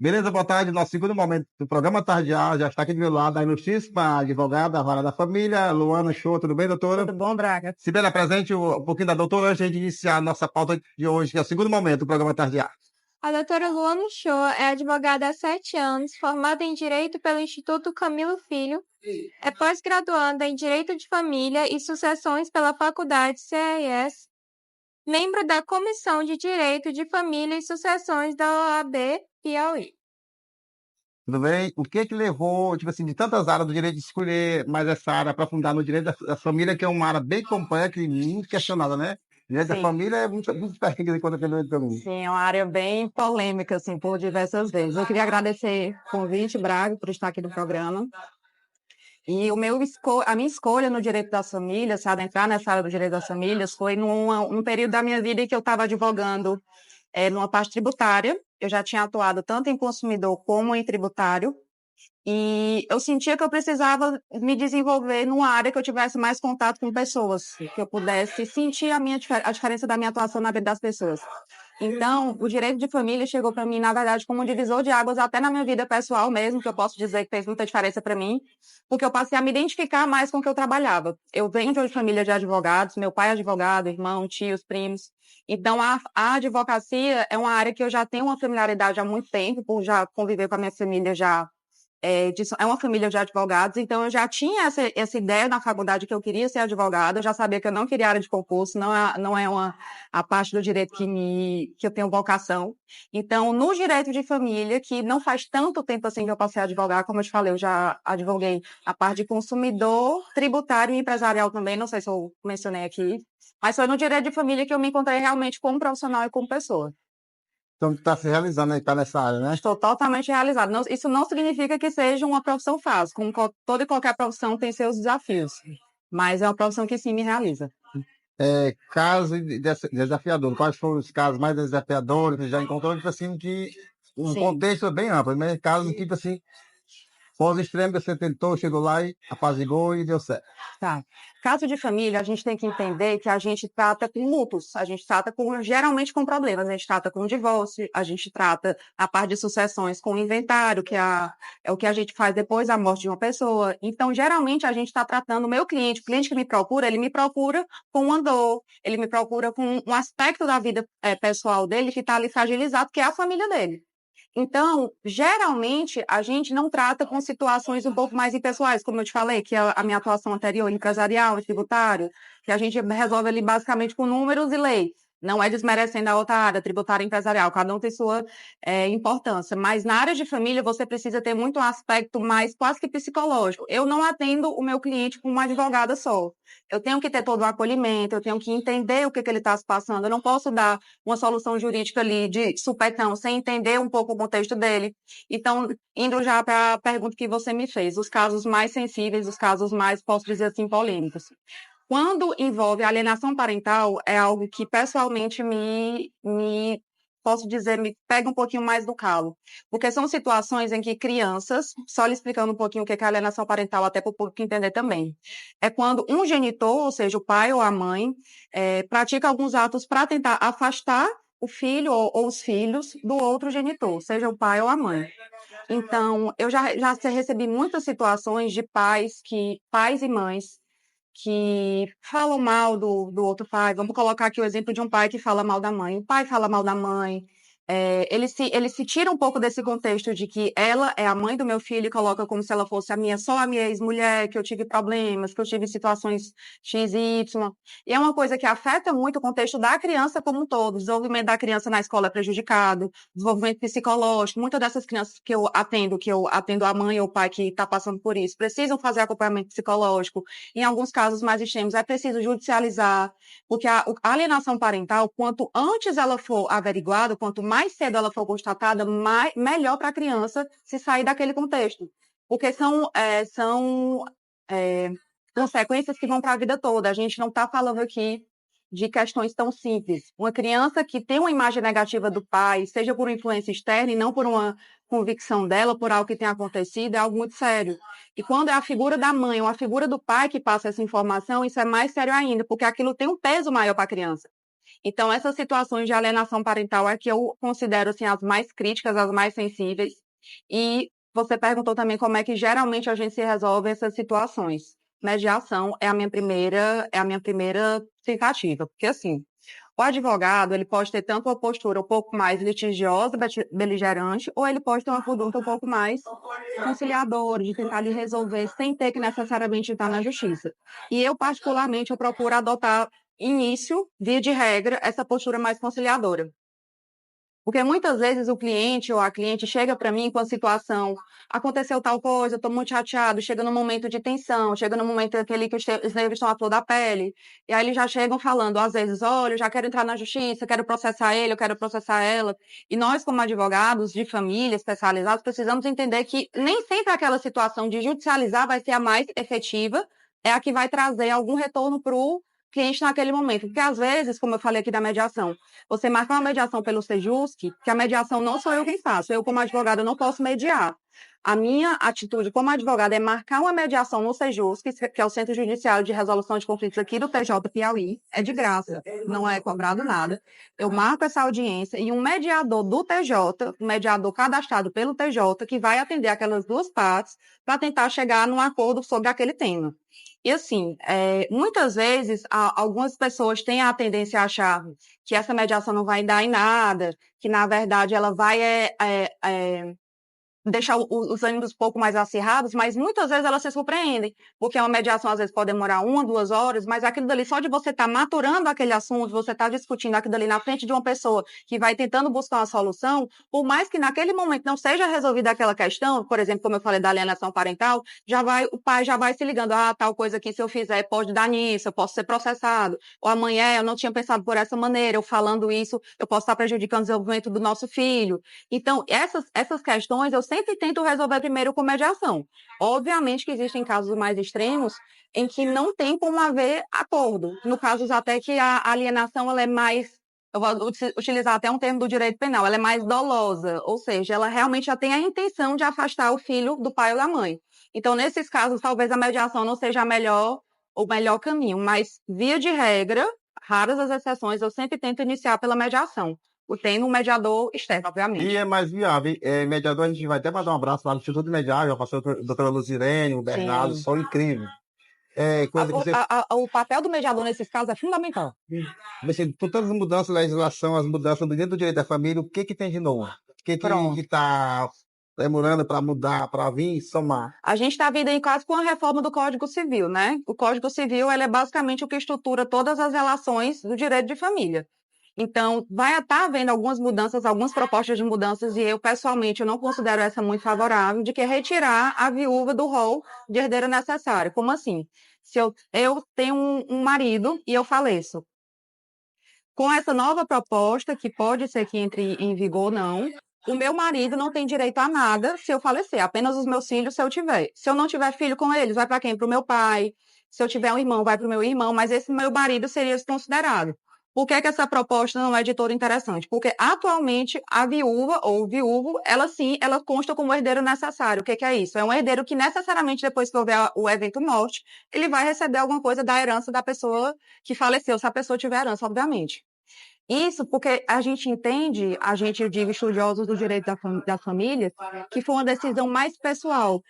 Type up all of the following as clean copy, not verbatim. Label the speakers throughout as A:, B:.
A: Beleza, boa tarde. Nosso segundo momento do programa Tardear já está aqui do meu lado a ilustríssima advogada, a vara da família, Luana Show. Tudo bem, doutora?
B: Tudo bom, Braga?
A: Sibeli, presente um pouquinho da doutora antes de iniciar a nossa pauta de hoje, que é o segundo momento do programa Tardear.
C: A doutora Luana Show é advogada há 7 anos, formada em Direito pelo Instituto Camilo Filho, é pós-graduanda em Direito de Família e Sucessões pela Faculdade CRS, membro da Comissão de Direito de Família e Sucessões da OAB Piauí.
A: Tudo bem? O que é que levou, tipo assim, de tantas áreas do direito de escolher mais essa área, aprofundar no direito da família, que é uma área bem complexa e muito questionada, né? Direito da
B: Sim.
A: família é muito perrengue enquanto direito também.
B: Sim, é uma área bem polêmica, assim, por diversas vezes. Eu queria agradecer o convite, Braga, por estar aqui no programa. E a minha escolha no direito das famílias, sabe, entrar nessa área do direito das famílias, foi num período da minha vida em que eu estava advogando numa parte tributária. Eu já tinha atuado tanto em consumidor como em tributário. E eu sentia que eu precisava me desenvolver numa área que eu tivesse mais contato com pessoas, que eu pudesse sentir a diferença da minha atuação na vida das pessoas. Então, o direito de família chegou para mim, na verdade, como um divisor de águas, até na minha vida pessoal mesmo, que eu posso dizer que fez muita diferença para mim, porque eu passei a me identificar mais com o que eu trabalhava. Eu venho de uma família de advogados, meu pai é advogado, irmão, tios, primos. Então, a advocacia é uma área que eu já tenho uma familiaridade há muito tempo, por já conviver com a minha família já é uma família de advogados, então eu já tinha essa ideia na faculdade que eu queria ser advogada, eu já sabia que eu não queria área de concurso, não é a parte do direito que eu tenho vocação. Então, no direito de família, que não faz tanto tempo assim que eu passei a advogar, como eu te falei, eu já advoguei a parte de consumidor, tributário e empresarial também, não sei se eu mencionei aqui, mas foi no direito de família que eu me encontrei realmente como profissional e como pessoa.
A: Então, está se realizando aí, está nessa área, né?
B: Estou totalmente realizada. Isso não significa que seja uma profissão fácil. Como toda e qualquer profissão tem seus desafios. Mas é uma profissão que sim me realiza.
A: Casos desafiadores. Quais foram os casos mais desafiadores que você já encontrou? Tipo assim, de um
B: Sim.
A: contexto bem amplo, mas casos tipo assim, pós-extremo, você tentou, chegou lá e apaziguou e deu certo.
B: Tá. Caso de família, a gente tem que entender que a gente trata com lutos, a gente trata geralmente com problemas, a gente trata com divórcio, a gente trata a parte de sucessões com inventário, é o que a gente faz depois da morte de uma pessoa. Então, geralmente, a gente está tratando o meu cliente, o cliente que me procura, ele me procura com uma dor, ele me procura com um aspecto da vida pessoal dele que está ali fragilizado, que é a família dele. Então, geralmente, a gente não trata com situações um pouco mais impessoais, como eu te falei, que é a minha atuação anterior, empresarial e tributário, que a gente resolve ali basicamente com números e leis. Não é desmerecendo a outra área, tributária e empresarial, cada um tem sua importância. Mas na área de família, você precisa ter muito um aspecto mais quase que psicológico. Eu não atendo o meu cliente com uma advogada só. Eu tenho que ter todo o acolhimento, eu tenho que entender o que ele está se passando. Eu não posso dar uma solução jurídica ali de supetão, sem entender um pouco o contexto dele. Então, indo já para a pergunta que você me fez, os casos mais sensíveis, os casos mais, posso dizer assim, polêmicos. Quando envolve alienação parental, é algo que pessoalmente posso dizer, me pega um pouquinho mais do calo. Porque são situações em que crianças, só lhe explicando um pouquinho o que é alienação parental, até para o público entender também, é quando um genitor, ou seja, o pai ou a mãe, pratica alguns atos para tentar afastar o filho ou os filhos do outro genitor, seja o pai ou a mãe. Então, eu já recebi muitas situações de pais e mães que falam mal do outro pai. Vamos colocar aqui o exemplo de um pai que fala mal da mãe. O pai fala mal da mãe. Ele se tira um pouco desse contexto de que ela é a mãe do meu filho e coloca como se ela fosse só a minha ex-mulher, que eu tive problemas, que eu tive situações X e Y. E é uma coisa que afeta muito o contexto da criança como um todo. O desenvolvimento da criança na escola é prejudicado, desenvolvimento psicológico. Muitas dessas crianças que eu atendo a mãe ou o pai que está passando por isso, precisam fazer acompanhamento psicológico. Em alguns casos mais extremos, é preciso judicializar, porque a alienação parental, quanto antes ela for averiguada, quanto mais cedo ela for constatada, melhor para a criança se sair daquele contexto. Porque são consequências que vão para a vida toda. A gente não está falando aqui de questões tão simples. Uma criança que tem uma imagem negativa do pai, seja por uma influência externa e não por uma convicção dela, por algo que tenha acontecido, é algo muito sério. E quando é a figura da mãe ou a figura do pai que passa essa informação, isso é mais sério ainda, porque aquilo tem um peso maior para a criança. Então, essas situações de alienação parental é que eu considero assim, as mais críticas, as mais sensíveis. E você perguntou também como é que geralmente a gente se resolve essas situações. Mediação é a minha primeira tentativa, porque assim, o advogado, ele pode ter tanto uma postura um pouco mais litigiosa, beligerante, ou ele pode ter uma conduta um pouco mais conciliadora, de tentar lhe resolver sem ter que necessariamente estar na justiça. E eu, particularmente, eu procuro adotar, início, via de regra, essa postura mais conciliadora. Porque muitas vezes o cliente ou a cliente chega para mim com a situação, aconteceu tal coisa, eu estou muito chateado, chega num momento de tensão, chega num momento aquele que os nervos estão à flor da pele, e aí eles já chegam falando, às vezes, olha, eu já quero entrar na justiça, quero processar ele, eu quero processar ela. E nós, como advogados de família especializados, precisamos entender que nem sempre aquela situação de judicializar vai ser a mais efetiva, é a que vai trazer algum retorno para o cliente naquele momento. Porque, às vezes, como eu falei aqui da mediação, você marca uma mediação pelo Sejusc, que a mediação não sou eu quem faço. Eu, como advogada, não posso mediar. A minha atitude como advogada é marcar uma mediação no Sejusc, que é o Centro Judiciário de Resolução de Conflitos aqui do TJ Piauí. É de graça, não é cobrado nada. Eu marco essa audiência e um mediador do TJ, um mediador cadastrado pelo TJ, que vai atender aquelas duas partes para tentar chegar num acordo sobre aquele tema. E assim, muitas vezes algumas pessoas têm a tendência a achar que essa mediação não vai dar em nada, que na verdade ela vai deixar os ânimos um pouco mais acirrados, mas muitas vezes elas se surpreendem, porque uma mediação às vezes pode demorar 1, 2 horas, mas aquilo dali, só de você estar maturando aquele assunto, você estar discutindo aquilo dali na frente de uma pessoa que vai tentando buscar uma solução, por mais que naquele momento não seja resolvida aquela questão, por exemplo, como eu falei da alienação parental, o pai já vai se ligando, tal coisa aqui, se eu fizer, pode dar nisso, eu posso ser processado, ou amanhã eu não tinha pensado por essa maneira, eu falando isso, eu posso estar prejudicando o desenvolvimento do nosso filho. Então, essas questões eu sempre tento resolver primeiro com mediação. Obviamente que existem casos mais extremos em que não tem como haver acordo. No caso até que a alienação ela é mais, eu vou utilizar até um termo do direito penal, ela é mais dolosa, ou seja, ela realmente já tem a intenção de afastar o filho do pai ou da mãe. Então, nesses casos, talvez a mediação não seja o melhor caminho, mas, via de regra, raras as exceções, eu sempre tento iniciar pela mediação. Tendo um mediador externo,
A: E
B: obviamente.
A: é mais viável. Mediador, a gente vai até mandar um abraço lá no Instituto Mediável, a doutora Luzirene, o Bernardo,
B: Sim.
A: são incríveis. Coisa que você.
B: O papel do mediador nesses casos é fundamental.
A: Assim, por todas as mudanças da legislação, as mudanças dentro do direito da família, o que que tem de novo? O que
B: Pronto.
A: está demorando para mudar, para vir somar?
B: A gente está vindo aí quase com a reforma do Código Civil, né? O Código Civil ele é basicamente o que estrutura todas as relações do direito de família. Então, vai estar havendo algumas mudanças, algumas propostas de mudanças, e eu, pessoalmente, eu não considero essa muito favorável, de que retirar a viúva do rol de herdeira necessária. Como assim? Se eu tenho um marido e eu faleço, com essa nova proposta, que pode ser que entre em vigor ou não, o meu marido não tem direito a nada se eu falecer, apenas os meus filhos se eu tiver. Se eu não tiver filho com eles, vai para quem? Para o meu pai. Se eu tiver um irmão, vai para o meu irmão, mas esse meu marido seria desconsiderado. Por que essa proposta não é de todo interessante? Porque atualmente a viúva ou o viúvo, ela sim, ela consta como herdeiro necessário. O que é isso? É um herdeiro que necessariamente depois que houver o evento morte, ele vai receber alguma coisa da herança da pessoa que faleceu, se a pessoa tiver herança, obviamente. Isso porque a gente entende, eu digo estudiosos do direito das famílias, que foi uma decisão mais pessoal,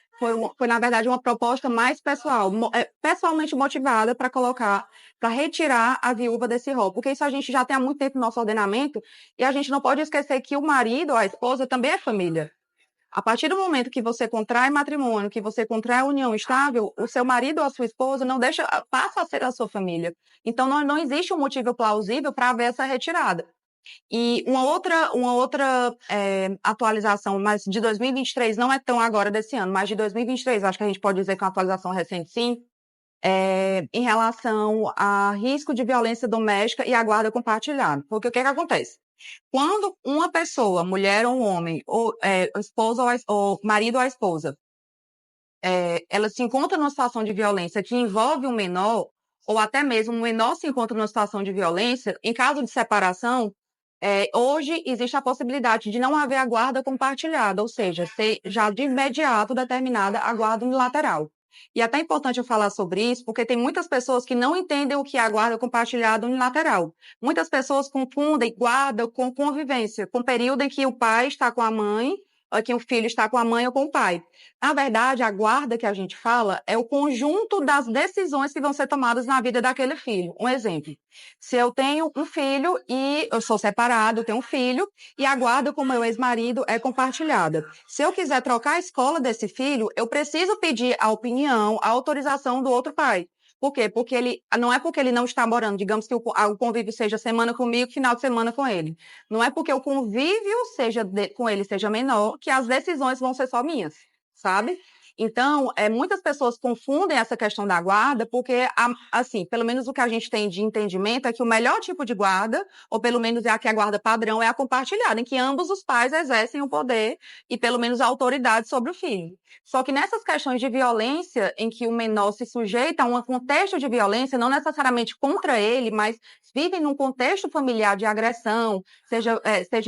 B: foi na verdade uma proposta mais pessoal, pessoalmente motivada para retirar a viúva desse rol, porque isso a gente já tem há muito tempo no nosso ordenamento e a gente não pode esquecer que o marido, a esposa também é família. A partir do momento que você contrai matrimônio, que você contrai união estável, o seu marido ou a sua esposa passa a ser a sua família. Então, não existe um motivo plausível para haver essa retirada. E uma outra atualização, mas de 2023, não é tão agora desse ano, mas de 2023, acho que a gente pode dizer que é uma atualização recente, sim, em relação a risco de violência doméstica e a guarda compartilhada. Porque o que acontece? Quando uma pessoa, mulher ou um homem, ou esposa ou marido ou a esposa, ela se encontra numa situação de violência que envolve um menor, ou até mesmo um menor se encontra numa situação de violência, em caso de separação, hoje existe a possibilidade de não haver a guarda compartilhada, ou seja, ser já de imediato determinada a guarda unilateral. E é até importante eu falar sobre isso, porque tem muitas pessoas que não entendem o que é a guarda compartilhada unilateral. Muitas pessoas confundem guarda com convivência, com o período em que o pai está com a mãe, ou que o filho está com a mãe ou com o pai. Na verdade, a guarda que a gente fala é o conjunto das decisões que vão ser tomadas na vida daquele filho. Um exemplo, se eu tenho um filho e eu sou separado, eu tenho um filho, e a guarda com meu ex-marido é compartilhada. Se eu quiser trocar a escola desse filho, eu preciso pedir a opinião, a autorização do outro pai. Por quê? Porque não é porque ele não está morando, digamos que o convívio seja semana comigo, final de semana com ele. Não é porque o convívio com ele seja menor que as decisões vão ser só minhas, sabe? Então, muitas pessoas confundem essa questão da guarda, porque, assim, pelo menos o que a gente tem de entendimento é que o melhor tipo de guarda, ou pelo menos é a que a guarda padrão, é a compartilhada, em que ambos os pais exercem o poder e, pelo menos, a autoridade sobre o filho. Só que nessas questões de violência, em que o menor se sujeita a um contexto de violência, não necessariamente contra ele, mas vive num contexto familiar de agressão, seja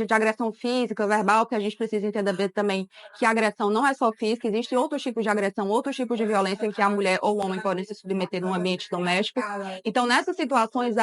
B: de agressão física, verbal, que a gente precisa entender também que a agressão não é só física, existem outros tipos de agressão, outros tipos de violência em que a mulher ou o homem podem se submeter no ambiente doméstico. Então, nessas situações,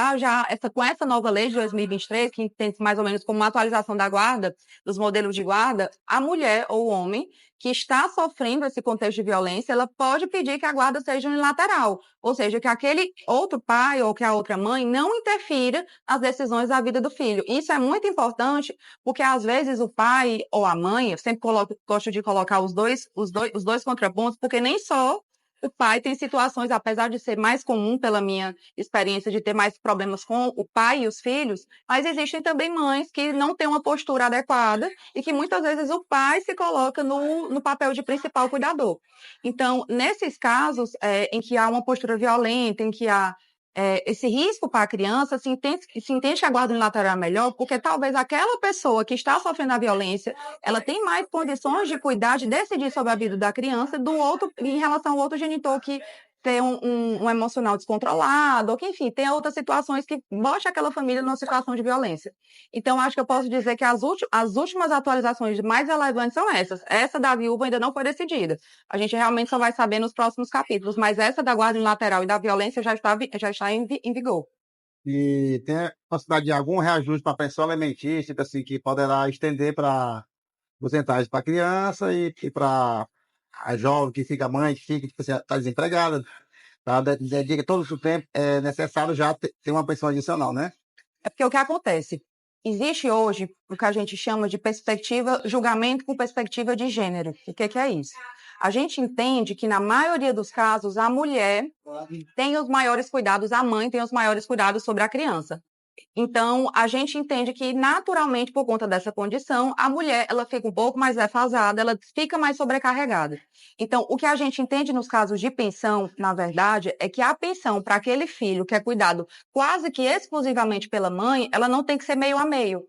B: com essa nova lei de 2023, que tem mais ou menos como uma atualização da guarda, dos modelos de guarda, a mulher ou o homem que está sofrendo esse contexto de violência, ela pode pedir que a guarda seja unilateral, ou seja, que aquele outro pai ou que a outra mãe não interfira nas decisões da vida do filho. Isso é muito importante, porque às vezes o pai ou a mãe, eu sempre gosto de colocar os dois contrapontos, porque nem só o pai tem situações, apesar de ser mais comum pela minha experiência de ter mais problemas com o pai e os filhos, mas existem também mães que não têm uma postura adequada e que muitas vezes o pai se coloca no papel de principal cuidador. Então, nesses casos em que há uma postura violenta, em que há esse risco para a criança, se entende que a guarda unilateral é melhor, porque talvez aquela pessoa que está sofrendo a violência, ela tem mais condições de cuidar, de decidir sobre a vida da criança do outro, em relação ao outro genitor que tem um emocional descontrolado, ou que, enfim, tem outras situações que botam aquela família numa situação de violência. Então, acho que eu posso dizer que as últimas atualizações mais relevantes são essas. Essa da viúva ainda não foi decidida. A gente realmente só vai saber nos próximos capítulos, mas essa da guarda unilateral e da violência já está em vigor.
A: E tem a possibilidade de algum reajuste para a pensão alimentícia, assim, que poderá estender para porcentagem para a criança e para a jovem que fica mãe, que fica, tipo, está desempregada, tá? Dedica todo o tempo, é necessário já ter uma pensão adicional, né?
B: É porque o que acontece? Existe hoje o que a gente chama de julgamento com perspectiva de gênero. O que é isso? A gente entende que, na maioria dos casos, a mulher tem os maiores cuidados, a mãe tem os maiores cuidados sobre a criança. Então, a gente entende que, naturalmente, por conta dessa condição, a mulher ela fica um pouco mais defasada, ela fica mais sobrecarregada. Então, o que a gente entende nos casos de pensão, na verdade, é que a pensão para aquele filho que é cuidado quase que exclusivamente pela mãe, ela não tem que ser meio a meio.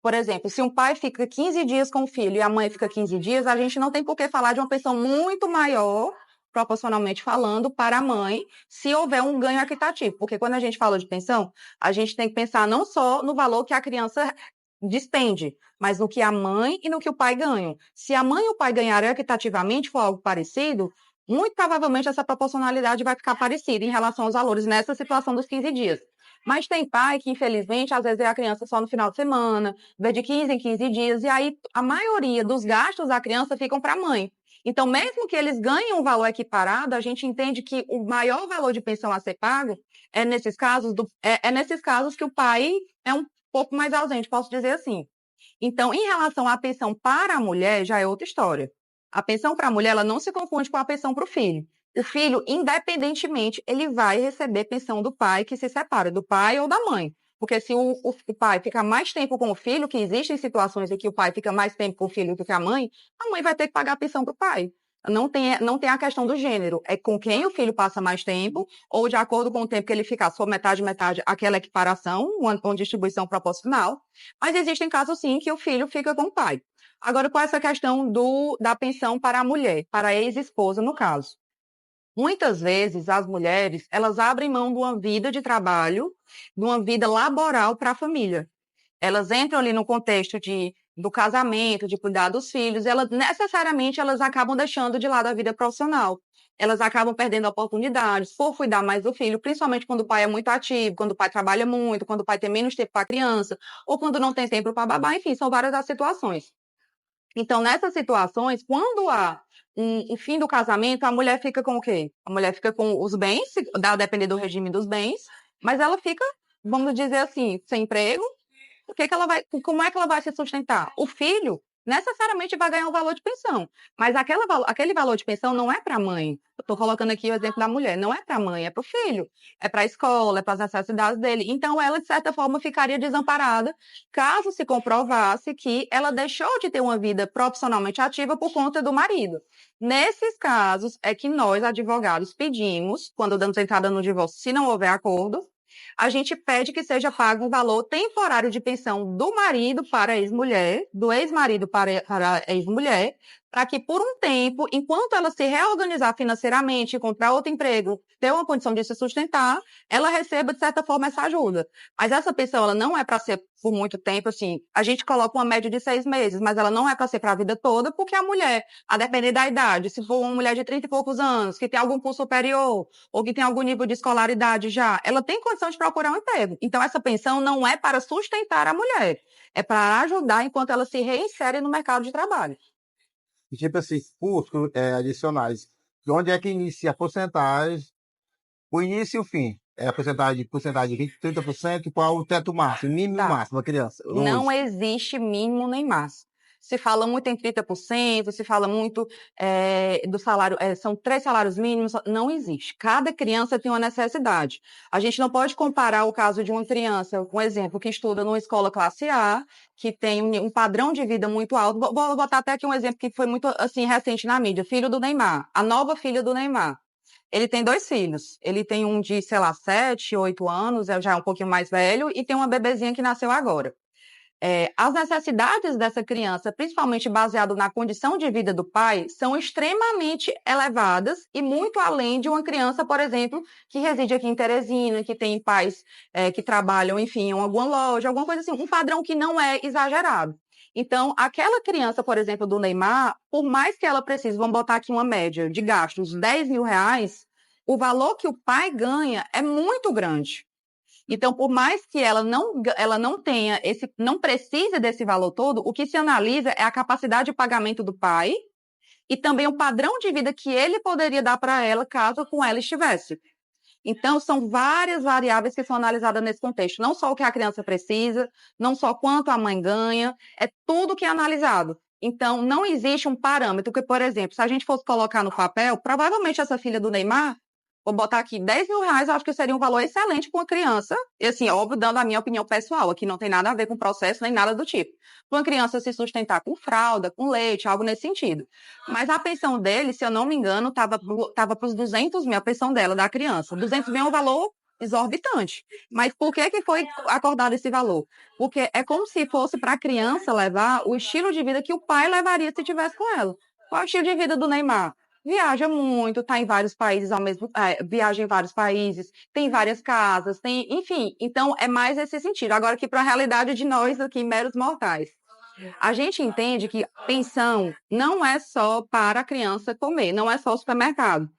B: Por exemplo, se um pai fica 15 dias com o filho e a mãe fica 15 dias, a gente não tem por que falar de uma pensão muito maior, proporcionalmente falando, para a mãe, se houver um ganho equitativo. Porque quando a gente fala de pensão, a gente tem que pensar não só no valor que a criança despende, mas no que a mãe e no que o pai ganham. Se a mãe e o pai ganharem equitativamente, for algo parecido, muito provavelmente essa proporcionalidade vai ficar parecida em relação aos valores nessa situação dos 15 dias. Mas tem pai que, infelizmente, às vezes é a criança só no final de semana, vê de 15 em 15 dias, e aí a maioria dos gastos da criança ficam para a mãe. Então, mesmo que eles ganhem um valor equiparado, a gente entende que o maior valor de pensão a ser pago é nesses casos que o pai é um pouco mais ausente, posso dizer assim. Então, em relação à pensão para a mulher, já é outra história. A pensão para a mulher, ela não se confunde com a pensão para o filho. O filho, independentemente, ele vai receber pensão do pai que se separa, do pai ou da mãe. Porque se o pai fica mais tempo com o filho, que existem situações em que o pai fica mais tempo com o filho do que a mãe vai ter que pagar a pensão para o pai. Não tem a questão do gênero, é com quem o filho passa mais tempo, ou de acordo com o tempo que ele ficar, se for metade, aquela equiparação, uma distribuição proporcional. Mas existem casos, sim, que o filho fica com o pai. Agora, com essa questão da pensão para a mulher, para a ex-esposa, no caso. Muitas vezes, as mulheres, elas abrem mão de uma vida de trabalho, de uma vida laboral para a família. Elas entram ali no contexto de do casamento, de cuidar dos filhos, necessariamente elas acabam deixando de lado a vida profissional. Elas acabam perdendo oportunidades por cuidar mais do filho, principalmente quando o pai é muito ativo, quando o pai trabalha muito, quando o pai tem menos tempo para a criança, ou quando não tem tempo para babá, enfim, são várias as situações. Então, nessas situações, quando há um fim do casamento, a mulher fica com o quê? A mulher fica com os bens, a depender do regime dos bens, mas ela fica, vamos dizer assim, sem emprego. Como é que ela vai se sustentar? O filho necessariamente vai ganhar um valor de pensão, mas aquele valor de pensão não é para a mãe. Eu estou colocando aqui o exemplo da mulher, não é para a mãe, é para o filho, é para a escola, é para as necessidades dele. Então, ela, de certa forma, ficaria desamparada caso se comprovasse que ela deixou de ter uma vida profissionalmente ativa por conta do marido. Nesses casos, é que nós, advogados, pedimos, quando damos entrada no divórcio, se não houver acordo, a gente pede que seja pago um valor temporário de pensão do marido para a ex-mulher, do ex-marido para a ex-mulher, para que por um tempo, enquanto ela se reorganizar financeiramente, encontrar outro emprego, ter uma condição de se sustentar, ela receba, de certa forma, essa ajuda. Mas essa pensão, ela não é para ser por muito tempo, assim, a gente coloca uma média de 6 meses, mas ela não é para ser para a vida toda, porque a mulher, a depender da idade, se for uma mulher de 30 e poucos anos, que tem algum curso superior, ou que tem algum nível de escolaridade já, ela tem condição de procurar um emprego. Então, essa pensão não é para sustentar a mulher, é para ajudar enquanto ela se reinsere no mercado de trabalho.
A: E tipo assim, custos adicionais. De onde é que inicia a porcentagem, o início e o fim? É a porcentagem de 20, 30%, qual o teto máximo, mínimo e
B: Tá.
A: máximo da criança?
B: Não
A: Hoje.
B: existe mínimo nem máximo. Se fala muito em 30%, se fala muito do salário, são 3 salários mínimos, não existe. Cada criança tem uma necessidade. A gente não pode comparar o caso de uma criança, um exemplo, que estuda numa escola classe A, que tem um padrão de vida muito alto. Vou botar até aqui um exemplo que foi muito assim recente na mídia, filho do Neymar, a nova filha do Neymar. Ele tem 2 filhos. Ele tem um de, sei lá, 7, 8 anos, já é um pouquinho mais velho, e tem uma bebezinha que nasceu agora. As necessidades dessa criança, principalmente baseado na condição de vida do pai, são extremamente elevadas e muito além de uma criança, por exemplo, que reside aqui em Teresina, que tem pais que trabalham, enfim, em alguma loja, alguma coisa assim, um padrão que não é exagerado. Então, aquela criança, por exemplo, do Neymar, por mais que ela precise, vamos botar aqui uma média de gastos, 10 mil reais, o valor que o pai ganha é muito grande. Então, por mais que ela não tenha não precise desse valor todo, o que se analisa é a capacidade de pagamento do pai e também o padrão de vida que ele poderia dar para ela caso com ela estivesse. Então, são várias variáveis que são analisadas nesse contexto. Não só o que a criança precisa, não só quanto a mãe ganha, é tudo que é analisado. Então, não existe um parâmetro que, por exemplo, se a gente fosse colocar no papel, provavelmente essa filha do Neymar, vou botar aqui 10 mil reais, eu acho que seria um valor excelente para uma criança. E assim, óbvio, dando a minha opinião pessoal, aqui não tem nada a ver com processo nem nada do tipo. Para uma criança se sustentar com fralda, com leite, algo nesse sentido. Mas a pensão dele, se eu não me engano, estava para os 200 mil, a pensão dela, da criança. 200 mil é um valor exorbitante. Mas por que foi acordado esse valor? Porque é como se fosse para a criança levar o estilo de vida que o pai levaria se tivesse com ela. Qual é o estilo de vida do Neymar? Viaja muito, está em vários países viaja em vários países, tem várias casas, enfim, então é mais esse sentido. Agora aqui para a realidade de nós aqui, meros mortais. A gente entende que pensão não é só para a criança comer, não é só o supermercado.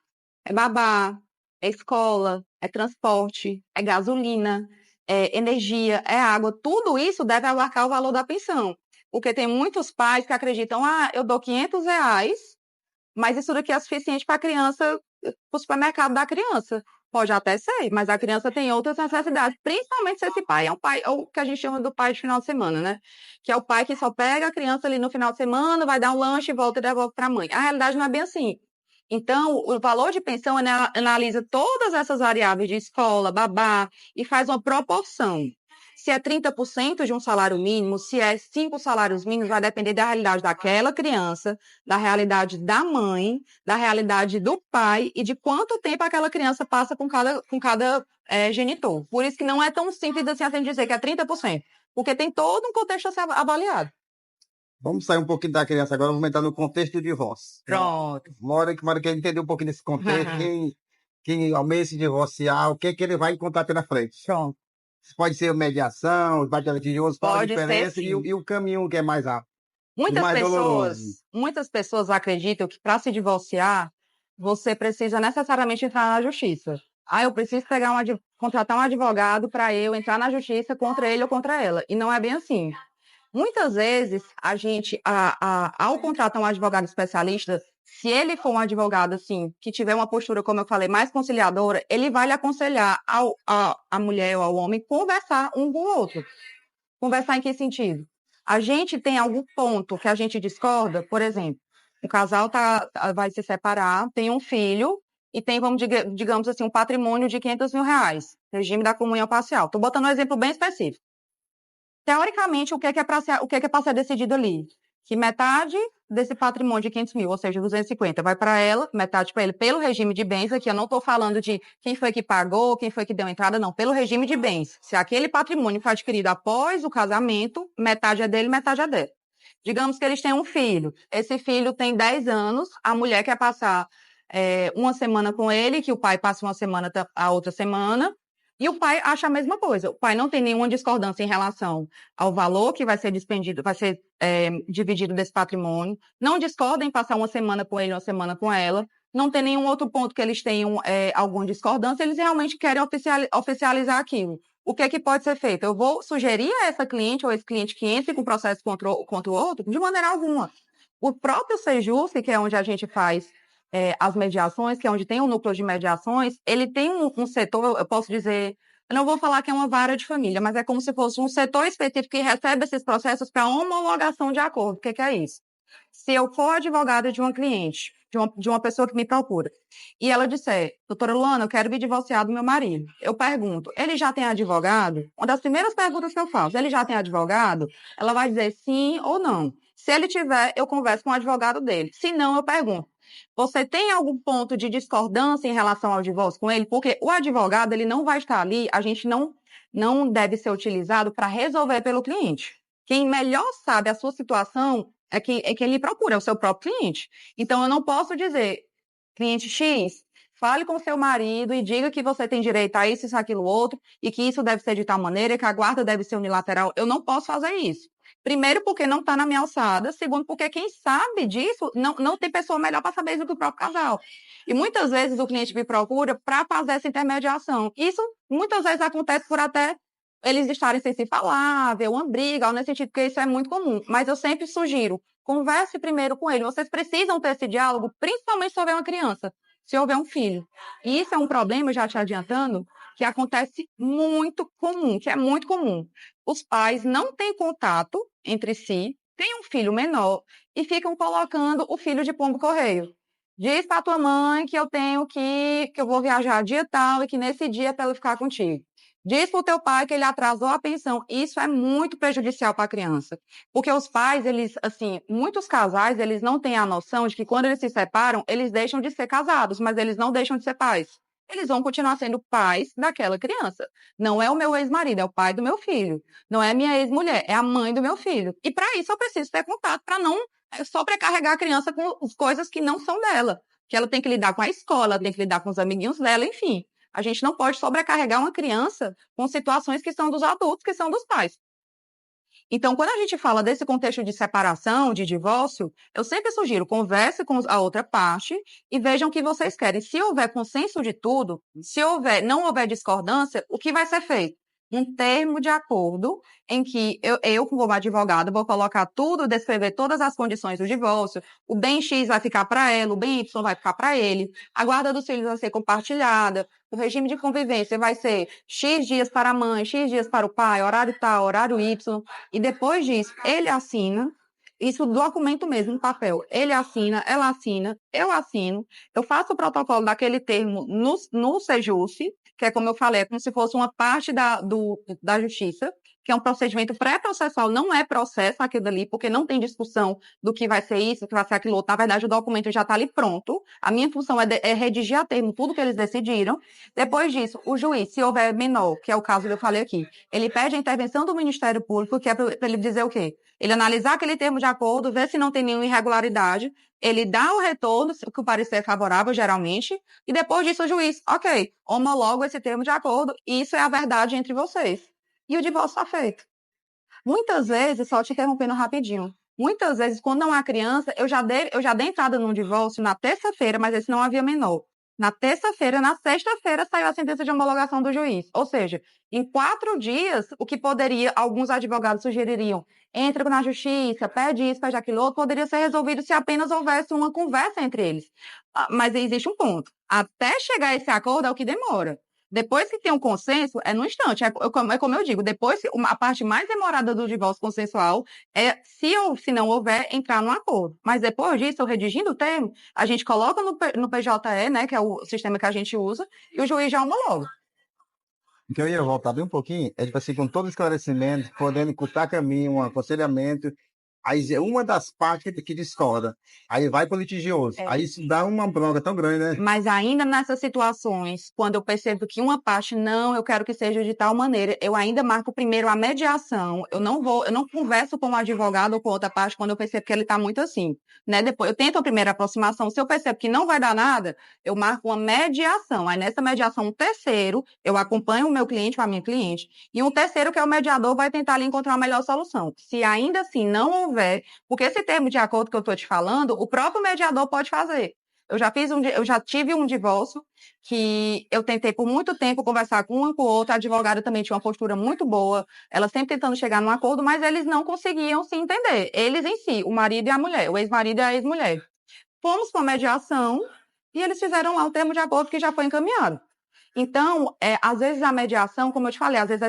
B: É babá, é escola, é transporte, é gasolina, é energia, é água. Tudo isso deve abarcar o valor da pensão. Porque tem muitos pais que acreditam, eu dou 500 reais, mas isso daqui é suficiente para a criança, para o supermercado da criança. Pode até ser, mas a criança tem outras necessidades, principalmente se esse pai é um pai, ou o que a gente chama do pai de final de semana, né? Que é o pai que só pega a criança ali no final de semana, vai dar um lanche, volta e devolve para a mãe. A realidade não é bem assim. Então, o valor de pensão analisa todas essas variáveis de escola, babá, e faz uma proporção. Se é 30% de um salário mínimo, se é 5 salários mínimos, vai depender da realidade daquela criança, da realidade da mãe, da realidade do pai e de quanto tempo aquela criança passa com cada genitor. Por isso que não é tão simples assim a gente dizer que é 30%, porque tem todo um contexto a ser avaliado.
A: Vamos sair um pouquinho da criança agora, vamos entrar no contexto do divórcio.
B: Pronto.
A: Mora que entender um pouquinho desse contexto, quem almeja se divorciar, o que ele vai encontrar pela frente.
B: Pronto.
A: Pode ser mediação, debate religioso, qual a
B: Pode ser,
A: diferença e
B: sim.
A: o caminho que é mais rápido e
B: Muitas
A: mais doloroso.
B: muitas pessoas acreditam que para se divorciar, você precisa necessariamente entrar na justiça. Ah, eu preciso contratar um advogado para eu entrar na justiça contra ele ou contra ela. E não é bem assim. Muitas vezes, ao contratar um advogado especialista, se ele for um advogado, assim, que tiver uma postura, como eu falei, mais conciliadora, ele vai lhe aconselhar a mulher ou ao homem conversar um com o outro. Conversar em que sentido? A gente tem algum ponto que a gente discorda, por exemplo, o casal vai se separar, tem um filho e tem, digamos assim, um patrimônio de R$ 500.000, regime da comunhão parcial. Estou botando um exemplo bem específico. Teoricamente, o que é para ser decidido ali? Que metade desse patrimônio de 500 mil, ou seja, 250, vai para ela, metade para ele, pelo regime de bens. Aqui eu não estou falando de quem foi que pagou, quem foi que deu entrada, não, pelo regime de bens. Se aquele patrimônio foi adquirido após o casamento, metade é dele, metade é dela. Digamos que eles têm um filho, esse filho tem 10 anos, a mulher quer passar uma semana com ele, que o pai passe uma semana, a outra semana, e o pai acha a mesma coisa. O pai não tem nenhuma discordância em relação ao valor que vai ser despendido, vai ser dividido desse patrimônio. Não discorda em passar uma semana com ele, uma semana com ela. Não tem nenhum outro ponto que eles tenham alguma discordância. Eles realmente querem oficializar aquilo. O que é que pode ser feito? Eu vou sugerir a essa cliente ou esse cliente que entre com o processo contra o outro? De maneira alguma. O próprio Sejusc, que é onde a gente faz as mediações, que é onde tem um núcleo de mediações, ele tem um setor, eu posso dizer, eu não vou falar que é uma vara de família, mas é como se fosse um setor específico que recebe esses processos para homologação de acordo. O que é isso? Se eu for advogada de uma cliente, de uma pessoa que me procura, e ela disser, doutora Luana, eu quero me divorciar do meu marido, eu pergunto, ele já tem advogado? Uma das primeiras perguntas que eu faço, ele já tem advogado? Ela vai dizer sim ou não. Se ele tiver, eu converso com o advogado dele. Se não, eu pergunto, você tem algum ponto de discordância em relação ao divórcio com ele? Porque o advogado, ele não vai estar ali, a gente não deve ser utilizado para resolver pelo cliente. Quem melhor sabe a sua situação é que ele procura, é o seu próprio cliente. Então, eu não posso dizer, cliente X, fale com seu marido e diga que você tem direito a isso, aquilo, outro, e que isso deve ser de tal maneira, que a guarda deve ser unilateral. Eu não posso fazer isso. Primeiro, porque não está na minha alçada. Segundo, porque quem sabe disso não tem pessoa melhor para saber isso do que o próprio casal. E muitas vezes o cliente me procura para fazer essa intermediação. Isso muitas vezes acontece por até eles estarem sem se falar, ver uma briga, algo nesse sentido, porque isso é muito comum. Mas eu sempre sugiro, converse primeiro com ele. Vocês precisam ter esse diálogo, principalmente se houver uma criança, se houver um filho. E isso é um problema, já te adiantando, que acontece muito comum, que é muito comum. Os pais não têm contato entre si, têm um filho menor e ficam colocando o filho de pombo-correio. Diz para tua mãe que que eu vou viajar dia tal e que nesse dia é para ela ficar contigo. Diz para o teu pai que ele atrasou a pensão. Isso é muito prejudicial para a criança. Porque os pais, eles, assim, muitos casais, eles não têm a noção de que quando eles se separam, eles deixam de ser casados, mas eles não deixam de ser pais. Eles vão continuar sendo pais daquela criança. Não é o meu ex-marido, é o pai do meu filho. Não é minha ex-mulher, é a mãe do meu filho. E para isso eu preciso ter contato para não sobrecarregar a criança com coisas que não são dela. Que ela tem que lidar com a escola, tem que lidar com os amiguinhos dela, enfim. A gente não pode sobrecarregar uma criança com situações que são dos adultos, que são dos pais. Então, quando a gente fala desse contexto de separação, de divórcio, eu sempre sugiro, converse com a outra parte e vejam o que vocês querem. Se houver consenso de tudo, se não houver discordância, o que vai ser feito? Um termo de acordo em que eu como advogada, vou colocar tudo, descrever todas as condições do divórcio, o bem X vai ficar para ela, o bem Y vai ficar para ele, a guarda dos filhos vai ser compartilhada, o regime de convivência vai ser X dias para a mãe, X dias para o pai, horário tal, horário Y, e depois disso, ele assina, isso documento mesmo, no papel, ele assina, ela assina, eu assino, eu faço o protocolo daquele termo no Sejusc, que é como eu falei, é como se fosse uma parte da justiça, que é um procedimento pré-processual, não é processo aquilo ali, porque não tem discussão do que vai ser isso, do que vai ser aquilo outro. Na verdade, o documento já está ali pronto. A minha função é redigir a termo tudo que eles decidiram. Depois disso, o juiz, se houver menor, que é o caso que eu falei aqui, ele pede a intervenção do Ministério Público, que é para ele dizer o quê? Ele analisar aquele termo de acordo, ver se não tem nenhuma irregularidade, ele dá o retorno, que o parecer é favorável, geralmente, e depois disso o juiz, ok, homologo esse termo de acordo, e isso é a verdade entre vocês. e o divórcio está feito. Muitas vezes, só te interrompendo rapidinho, muitas vezes, quando não há criança, eu já dei entrada num divórcio na terça-feira, mas esse não havia menor. Na terça-feira, na sexta-feira, saiu a sentença de homologação do juiz. Ou seja, em 4 dias, o que poderia, alguns advogados sugeririam, entra na justiça, pede isso, pede aquilo outro, poderia ser resolvido se apenas houvesse uma conversa entre eles. Mas existe um ponto. Até chegar a esse acordo é o que demora. Depois que tem um consenso, é no instante. É como eu digo, depois, a parte mais demorada do divórcio consensual é, se não houver, entrar no acordo. Mas depois disso, eu redigindo o termo, a gente coloca no PJE, né, que é o sistema que a gente usa, e o juiz já homologa.
A: O que eu ia voltar bem um pouquinho é, tipo assim, com todo esclarecimento, podendo encurtar caminho, um aconselhamento, aí é uma das partes que discorda, aí vai para o litigioso, aí isso dá uma bronca tão grande, né?
B: Mas ainda nessas situações, quando eu percebo que uma parte não, eu quero que seja de tal maneira, eu ainda marco primeiro a mediação. Eu não converso com o advogado ou com outra parte quando eu percebo que ele está muito assim, né? Depois eu tento a primeira aproximação. Se eu percebo que não vai dar nada, eu marco uma mediação. Aí nessa mediação, um terceiro, eu acompanho o meu cliente, a minha cliente, e um terceiro, que é o mediador, vai tentar ali encontrar a melhor solução. Se ainda assim não houver, porque esse termo de acordo que eu estou te falando, o próprio mediador pode fazer. Eu já tive um divórcio que eu tentei por muito tempo conversar com uma com outra, a advogada também tinha uma postura muito boa, ela sempre tentando chegar num acordo, mas eles não conseguiam se entender, eles em si, o marido e a mulher, o ex-marido e a ex-mulher. Fomos com a mediação e eles fizeram lá o termo de acordo que já foi encaminhado. Então, às vezes a mediação, como eu te falei, às vezes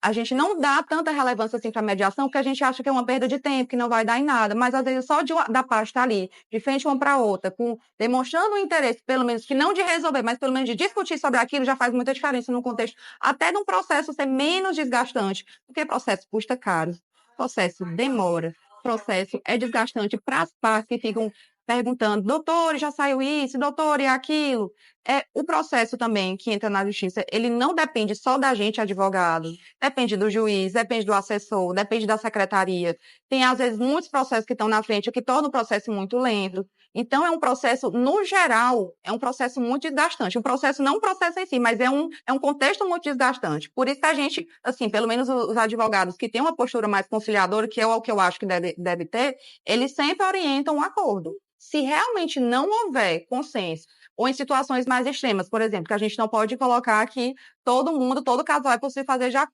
B: a gente não dá tanta relevância assim para a mediação, porque a gente acha que é uma perda de tempo, que não vai dar em nada, mas às vezes só da parte estar ali, de frente uma para outra, demonstrando um interesse, pelo menos, que não de resolver, mas pelo menos de discutir sobre aquilo, já faz muita diferença no contexto, até num processo ser menos desgastante, porque processo custa caro, processo demora, processo é desgastante para as partes que ficam perguntando, doutor, já saiu isso, doutor, e aquilo. O processo também que entra na justiça, ele não depende só da gente, advogado, depende do juiz, depende do assessor, depende da secretaria. Tem, às vezes, muitos processos que estão na frente, o que torna o processo muito lento. Então, é um processo, no geral, é um processo muito desgastante. Um processo, não um processo em si, mas é um contexto muito desgastante. Por isso que a gente, assim, pelo menos os advogados que têm uma postura mais conciliadora, que é o que eu acho que deve ter, eles sempre orientam o acordo. Se realmente não houver consenso, ou em situações mais extremas, por exemplo, que a gente não pode colocar aqui todo casal é possível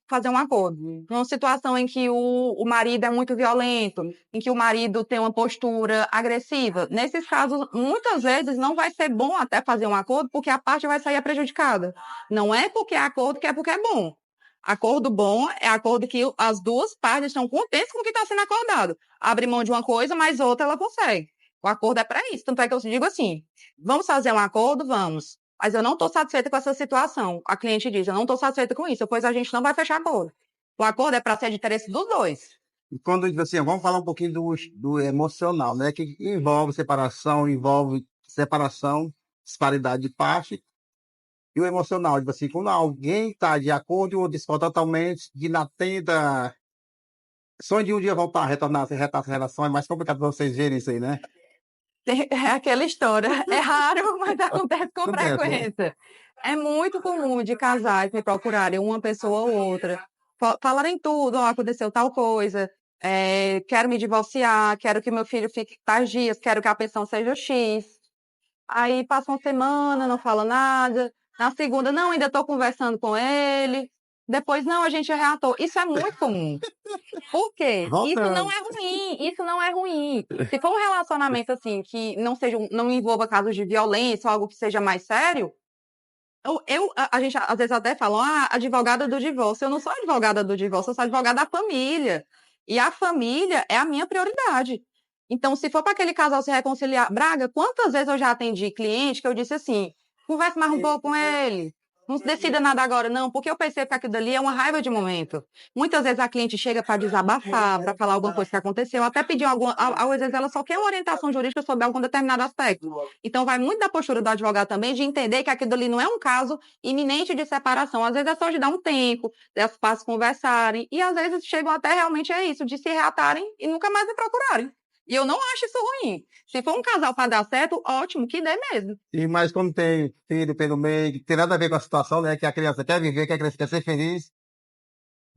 B: fazer um acordo. Numa situação em que o marido é muito violento, em que o marido tem uma postura agressiva, nesses casos, muitas vezes não vai ser bom até fazer um acordo, porque a parte vai sair prejudicada. Não é porque é acordo que é porque é bom. Acordo bom é acordo que as duas partes estão contentes com o que está sendo acordado. Abre mão de uma coisa, mas outra ela consegue. O acordo é para isso. Tanto é que eu digo assim, vamos fazer um acordo? Vamos. Mas eu não estou satisfeita com essa situação. A cliente diz, eu não estou satisfeita com isso, pois a gente não vai fechar acordo. O acordo é para ser de interesse dos dois.
A: E quando diz assim, vamos falar um pouquinho do emocional, né? Que envolve separação, disparidade de parte, e o emocional, tipo assim, quando alguém está de acordo ou discorda totalmente, de na tenda, sonho de um dia voltar, retornar essa relação, é mais complicado para vocês verem isso aí, né?
B: É aquela história. É raro, mas acontece com frequência. É muito comum de casais me procurarem uma pessoa ou outra, falarem tudo, aconteceu tal coisa, quero me divorciar, quero que meu filho fique tais dias, quero que a pensão seja X. Aí passa uma semana, não fala nada. Na segunda, não, ainda estou conversando com ele. Depois, não, a gente reatou. Isso é muito comum. Por quê? Isso não é ruim, isso não é ruim. Se for um relacionamento assim, que não envolva casos de violência ou algo que seja mais sério, a gente às vezes até fala, advogada do divórcio. Eu não sou advogada do divórcio, eu sou advogada da família. E a família é a minha prioridade. Então, se for para aquele casal se reconciliar, Braga, quantas vezes eu já atendi cliente que eu disse assim, converse mais um pouco com ele, não se decida nada agora, não, porque eu percebo que aquilo dali é uma raiva de momento. Muitas vezes a cliente chega para desabafar, para falar alguma coisa que aconteceu, até pedir às vezes ela só quer uma orientação jurídica sobre algum determinado aspecto. Então, vai muito da postura do advogado também de entender que aquilo ali não é um caso iminente de separação. Às vezes é só de dar um tempo, das partes conversarem, e às vezes chegam até realmente a isso, de se reatarem e nunca mais me procurarem. E eu não acho isso ruim. Se for um casal para dar certo, ótimo, que dê mesmo.
A: E mais quando tem filho pelo meio, que tem nada a ver com a situação, né? Que a criança quer viver, que a criança quer ser feliz.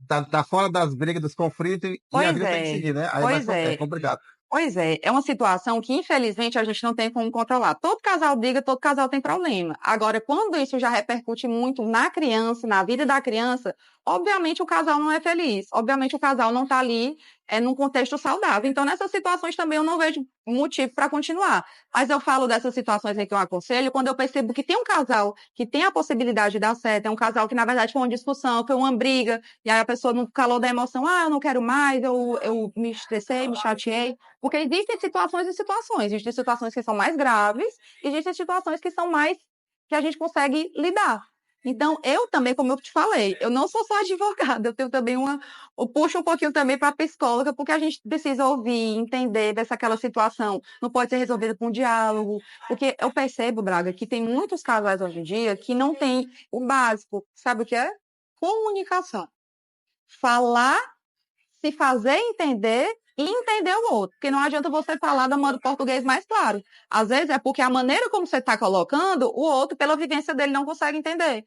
A: tá fora das brigas, dos conflitos e a
B: Pois
A: vida tem que
B: é,
A: seguir, né? Aí
B: pois
A: é
B: é.
A: complicado.
B: Pois é uma situação que, infelizmente, a gente não tem como controlar. Todo casal briga, todo casal tem problema. Agora, quando isso já repercute muito na criança, na vida da criança, obviamente o casal não é feliz. Obviamente o casal não está ali num contexto saudável. Então, nessas situações também eu não vejo motivo para continuar. Mas eu falo dessas situações aí que eu aconselho quando eu percebo que tem um casal que tem a possibilidade de dar certo, é um casal que, na verdade, foi uma discussão, foi uma briga, e aí a pessoa, no calor da emoção, eu não quero mais, eu me estressei, me chateei. Porque existem situações e situações. Existem situações que são mais graves, e existem situações que são mais que a gente consegue lidar. Então, eu também, como eu te falei, eu não sou só advogada, eu tenho também eu puxo um pouquinho também para a psicóloga, porque a gente precisa ouvir, entender dessa aquela situação. Não pode ser resolvida com diálogo, porque eu percebo, Braga, que tem muitos casais hoje em dia que não tem o básico. Sabe o que é? Comunicação. Falar, se fazer entender e entender o outro. Porque não adianta você falar da modo português mais claro. Às vezes é porque a maneira como você está colocando, o outro, pela vivência dele, não consegue entender.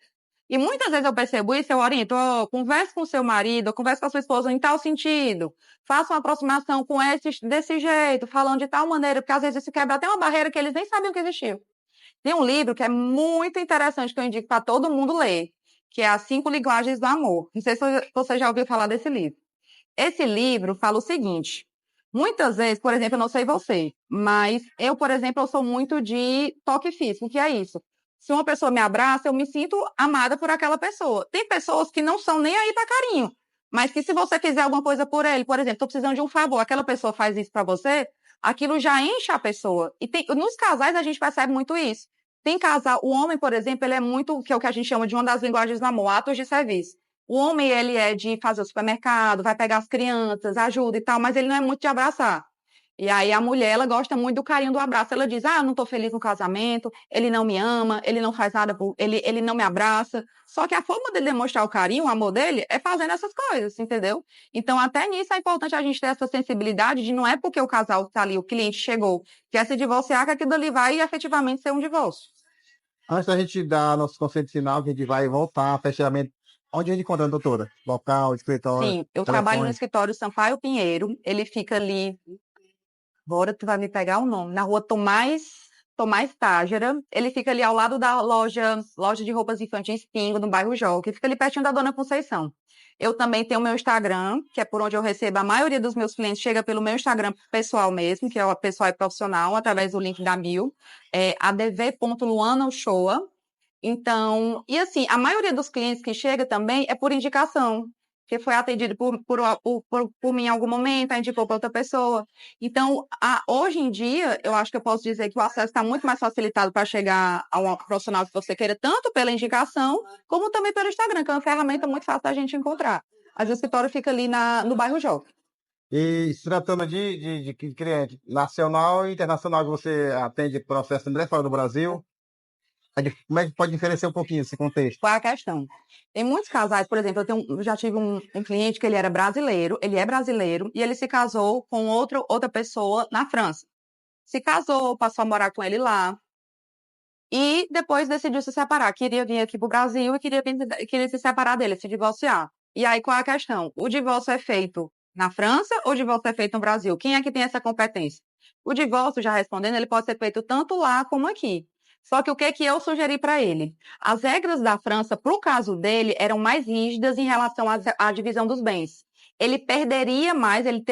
B: E muitas vezes eu percebo isso, eu oriento, converse com seu marido, converse com a sua esposa em tal sentido, faça uma aproximação com desse jeito, falando de tal maneira, porque às vezes isso quebra até uma barreira que eles nem sabiam que existiu. Tem um livro que é muito interessante, que eu indico para todo mundo ler, que é As 5 Linguagens do Amor. Não sei se você já ouviu falar desse livro. Esse livro fala o seguinte: muitas vezes, por exemplo, eu não sei você, mas eu, por exemplo, eu sou muito de toque físico. O que é isso? Se uma pessoa me abraça, eu me sinto amada por aquela pessoa. Tem pessoas que não são nem aí para carinho, mas que se você fizer alguma coisa por ele, por exemplo, estou precisando de um favor, aquela pessoa faz isso para você, aquilo já enche a pessoa. E nos casais a gente percebe muito isso. Tem casal, o homem, por exemplo, ele é muito, que é o que a gente chama de uma das linguagens do amor, atos de serviço. O homem, ele é de fazer o supermercado, vai pegar as crianças, ajuda e tal, mas ele não é muito de abraçar. E aí a mulher, ela gosta muito do carinho do abraço. Ela diz, eu não estou feliz no casamento, ele não me ama, ele não faz nada, ele não me abraça. Só que a forma dele demonstrar o carinho, o amor dele, é fazendo essas coisas, entendeu? Então, até nisso é importante a gente ter essa sensibilidade de não é porque o casal está ali, o cliente chegou, quer se divorciar, que aquilo ali vai efetivamente ser um divórcio.
A: Antes da gente dar nosso conceito final, que a gente vai voltar, fechamento, onde a gente encontra a doutora? Local, escritório,
B: Sim, eu trabalho no
A: telefone.
B: escritório Sampaio Pinheiro, ele fica ali. Agora tu vai me pegar o nome. Na rua Tomás Tágera. Ele fica ali ao lado da loja de roupas infantis Pingo, no bairro Joca. Fica ali pertinho da Dona Conceição. Eu também tenho o meu Instagram, que é por onde eu recebo a maioria dos meus clientes, chega pelo meu Instagram pessoal mesmo, que é o pessoal e profissional, através do link da Mil, adv.luanaochoa. Então, e assim, a maioria dos clientes que chega também é por indicação, que foi atendido por mim em algum momento, aí indicou para outra pessoa. Então, hoje em dia, eu acho que eu posso dizer que o acesso está muito mais facilitado para chegar a um profissional que você queira, tanto pela indicação, como também pelo Instagram, que é uma ferramenta muito fácil da gente encontrar. Mas o escritório fica ali no bairro Joca.
A: E se tratando de cliente nacional e internacional que você atende processo também fora do Brasil, como é que pode diferenciar um pouquinho esse contexto?
B: Qual é a questão? Tem muitos casais, por exemplo, eu já tive um cliente que ele era brasileiro, ele é brasileiro, e ele se casou com outra pessoa na França. Se casou, passou a morar com ele lá, e depois decidiu se separar. Queria vir aqui para o Brasil e queria se separar dele, se divorciar. E aí, qual é a questão? O divórcio é feito na França ou o divórcio é feito no Brasil? Quem é que tem essa competência? O divórcio, já respondendo, ele pode ser feito tanto lá como aqui. Só que o que eu sugeri para ele? As regras da França, para o caso dele, eram mais rígidas em relação à divisão dos bens. Ele perderia mais, ele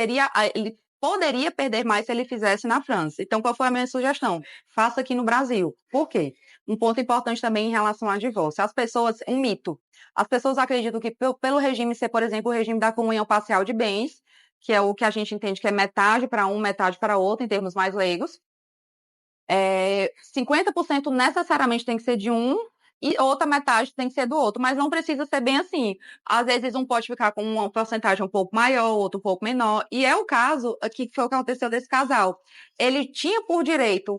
B: poderia perder mais se ele fizesse na França. Então, qual foi a minha sugestão? Faça aqui no Brasil. Por quê? Um ponto importante também em relação ao divórcio. Um mito. As pessoas acreditam que pelo regime ser, por exemplo, o regime da comunhão parcial de bens, que é o que a gente entende que é metade para um, metade para outro, em termos mais leigos, 50% necessariamente tem que ser de um e outra metade tem que ser do outro, mas não precisa ser bem assim. Às vezes um pode ficar com uma porcentagem um pouco maior, outro um pouco menor, e é o caso aqui que foi o que aconteceu desse casal. Ele tinha por direito,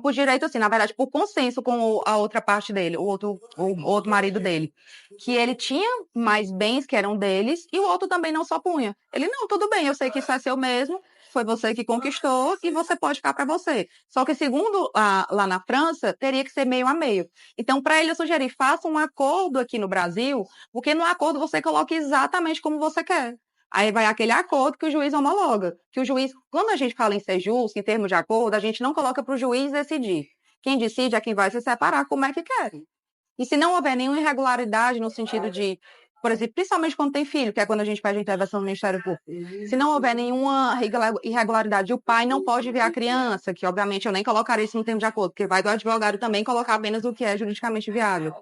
B: por direito assim, na verdade, por consenso com a outra parte dele, o outro marido dele, que ele tinha mais bens que eram deles, e o outro também não só punha. Ele, não, tudo bem, eu sei que isso é seu mesmo, foi você que conquistou e você pode ficar para você. Só que, segundo lá na França, teria que ser meio a meio. Então, para ele, eu sugeri, faça um acordo aqui no Brasil, porque no acordo você coloca exatamente como você quer. Aí vai aquele acordo que o juiz homologa. Que o juiz, quando a gente fala em ser justo, em termos de acordo, a gente não coloca para o juiz decidir. Quem decide é quem vai se separar, como é que quer. E se não houver nenhuma irregularidade no sentido de, por exemplo, principalmente quando tem filho, que é quando a gente pede a intervenção do Ministério Público, se não houver nenhuma irregularidade, o pai não pode ver a criança, que obviamente eu nem colocaria isso no termo de acordo, porque vai do advogado também colocar apenas o que é juridicamente viável.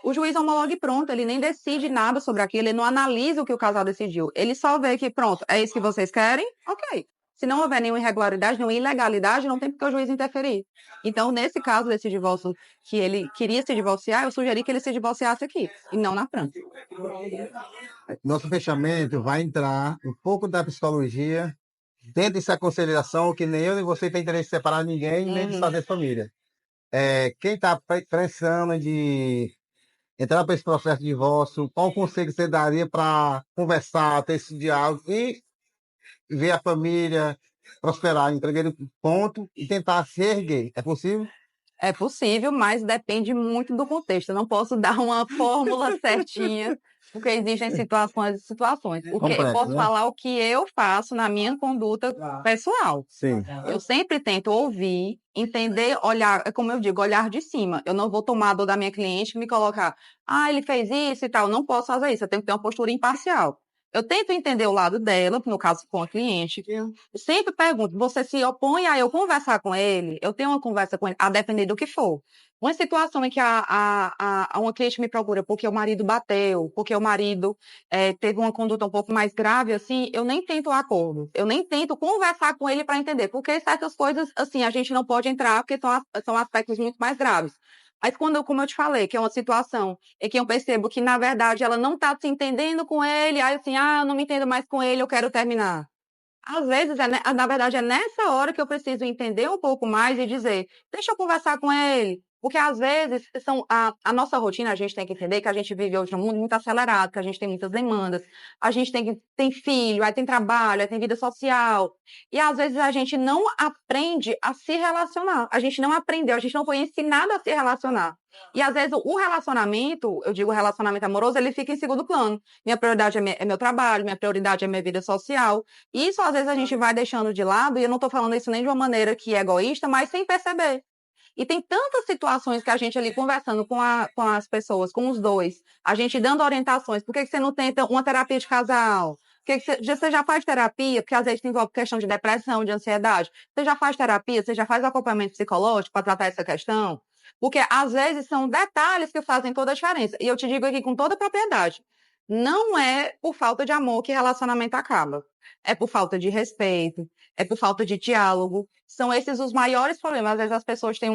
B: O juiz homologa e pronto, ele nem decide nada sobre aquilo, ele não analisa o que o casal decidiu. Ele só vê que, pronto, é isso que vocês querem? Ok. Se não houver nenhuma irregularidade, nenhuma ilegalidade, não tem porque o juiz interferir. Então, nesse caso desse divórcio, que ele queria se divorciar, eu sugeri que ele se divorciasse aqui, e não na França.
A: Nosso fechamento vai entrar um pouco da psicologia, dentro dessa aconselhação, que nem eu nem você tem interesse em separar ninguém, nem desfazer família. Quem está pensando de entrar para esse processo de divórcio, qual conselho você daria para conversar, ter esse diálogo e ver a família prosperar em primeiro ponto e tentar se erguer? É possível?
B: É possível, mas depende muito do contexto. Eu não posso dar uma fórmula certinha, porque existem situações e situações. Eu
A: Complexo,
B: posso
A: né?
B: falar o que eu faço na minha conduta pessoal.
A: Sim.
B: Eu sempre tento ouvir, entender, olhar, é como eu digo, olhar de cima. Eu não vou tomar a dor da minha cliente e me colocar, ele fez isso e tal. Eu não posso fazer isso, eu tenho que ter uma postura imparcial. Eu tento entender o lado dela, no caso com a cliente. Eu sempre pergunto, você se opõe a eu conversar com ele? Eu tenho uma conversa com ele, a depender do que for. Uma situação em que uma cliente me procura porque o marido bateu, porque o marido teve uma conduta um pouco mais grave, assim, eu nem tento o acordo. Eu nem tento conversar com ele para entender, porque certas coisas, assim, a gente não pode entrar porque são aspectos muito mais graves. Mas quando, como eu te falei, que é uma situação em que eu percebo que, na verdade, ela não está se entendendo com ele, aí assim, eu não me entendo mais com ele, eu quero terminar. Às vezes, na verdade, é nessa hora que eu preciso entender um pouco mais e dizer, deixa eu conversar com ele. Porque, às vezes, a nossa rotina, a gente tem que entender que a gente vive hoje num mundo muito acelerado, que a gente tem muitas demandas, a gente tem filho, aí tem trabalho, aí tem vida social. E, às vezes, a gente não aprende a se relacionar. A gente não aprendeu, a gente não foi ensinado a se relacionar. E, às vezes, o relacionamento, eu digo relacionamento amoroso, ele fica em segundo plano. Minha prioridade é meu trabalho, minha prioridade é minha vida social. Isso, às vezes, a gente vai deixando de lado, e eu não estou falando isso nem de uma maneira que é egoísta, mas sem perceber. E tem tantas situações que a gente ali conversando com as pessoas, com os dois, a gente dando orientações. Por que você não tenta uma terapia de casal? Você já faz terapia? Porque às vezes envolve questão de depressão, de ansiedade. Você já faz terapia? Você já faz acompanhamento psicológico para tratar essa questão? Porque às vezes são detalhes que fazem toda a diferença. E eu te digo aqui com toda propriedade. Não é por falta de amor que relacionamento acaba. É por falta de respeito, é por falta de diálogo. São esses os maiores problemas. Às vezes as pessoas têm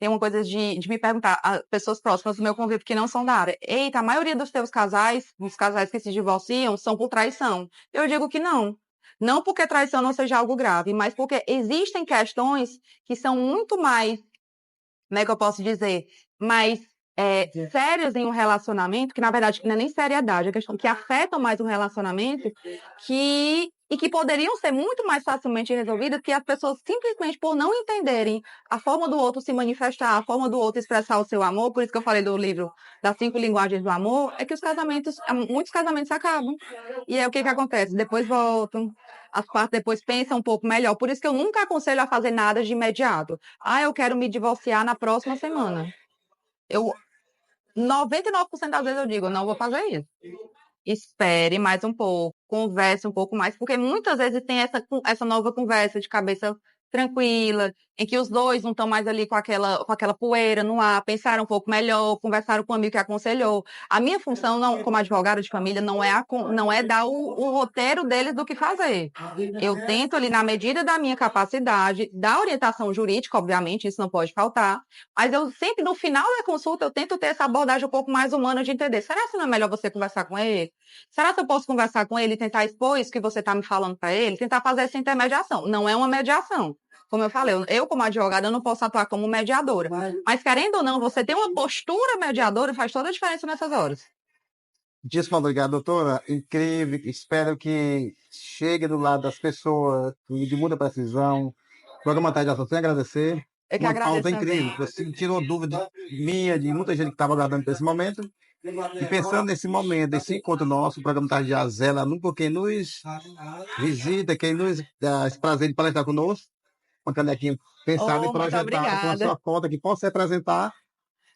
B: uma coisa de me perguntar, pessoas próximas do meu convívio que não são da área. Eita, a maioria dos teus casais, os casais que se divorciam, são por traição. Eu digo que não. Não porque traição não seja algo grave, mas porque existem questões que são muito mais, como é que eu posso dizer, mais sérias em um relacionamento, que na verdade não é nem seriedade, é questão que afetam mais o relacionamento, e que poderiam ser muito mais facilmente resolvidas, que as pessoas simplesmente por não entenderem a forma do outro se manifestar, a forma do outro expressar o seu amor, por isso que eu falei do livro das 5 linguagens do amor, é que muitos casamentos acabam. E aí o que acontece? Depois voltam, as partes depois pensam um pouco melhor. Por isso que eu nunca aconselho a fazer nada de imediato. Eu quero me divorciar na próxima semana. 99% das vezes eu digo, não vou fazer isso. Espere mais um pouco, converse um pouco mais, porque muitas vezes tem essa nova conversa de cabeça tranquila, em que os dois não estão mais ali com aquela poeira no ar, pensaram um pouco melhor, conversaram com o amigo que aconselhou. A minha função, não, como advogada de família, não é dar o roteiro deles do que fazer. Eu tento ali, na medida da minha capacidade, dar orientação jurídica, obviamente, isso não pode faltar, mas eu sempre, no final da consulta, eu tento ter essa abordagem um pouco mais humana de entender, será que não é melhor você conversar com ele? Será que eu posso conversar com ele e tentar expor isso que você está me falando para ele? Tentar fazer essa intermediação. Não é uma mediação. Como eu falei, eu como advogada, eu não posso atuar como mediadora. Mas, querendo ou não, você ter uma postura mediadora faz toda a diferença nessas horas.
A: Muitíssimo obrigado, doutora. Incrível. Espero que chegue do lado das pessoas e de muita precisão. O programa Tarde Ação, sem agradecer.
B: Eu que
A: Uma
B: agradeço
A: pauta
B: também.
A: incrível. Você tirou dúvida minha, de muita gente que estava aguardando por esse momento. E pensando nesse momento, nesse encontro nosso, o programa Tarde Azela, nunca quem nos visita, quem nos dá esse prazer de palestrar conosco, uma canequinha pensada e
B: Oh, muito
A: projetada com a sua
B: obrigada.
A: foto que possa representar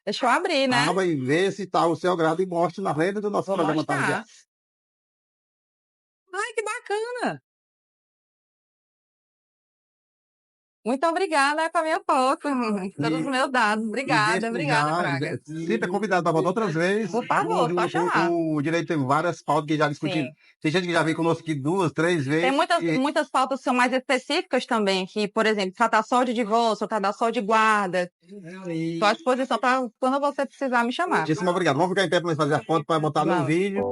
B: Deixa eu abrir,
A: a
B: né?
A: aba e ver se está o seu grado e mostre na rede do nosso
B: Vou
A: programa Tarde
B: mostrar. Ai, que bacana. Muito obrigada com a minha foto, todos os meus dados.
A: E
B: Obrigada,
A: desde
B: obrigada,
A: já,
B: Braga.
A: sempre é convidado para voltar outras vezes.
B: Por favor, só chamar.
A: O direito tem várias pautas que já discutimos.
B: Sim.
A: Tem gente que já veio conosco aqui 2, 3
B: Tem
A: vezes.
B: muitas pautas que são mais específicas também, que, por exemplo, tratar só de divórcio, tratar só de guarda. Estou à disposição para quando você precisar me chamar.
A: Muitíssimo obrigado. Vamos ficar em pé para nós fazer a foto para botar no
B: Vamos.
A: vídeo.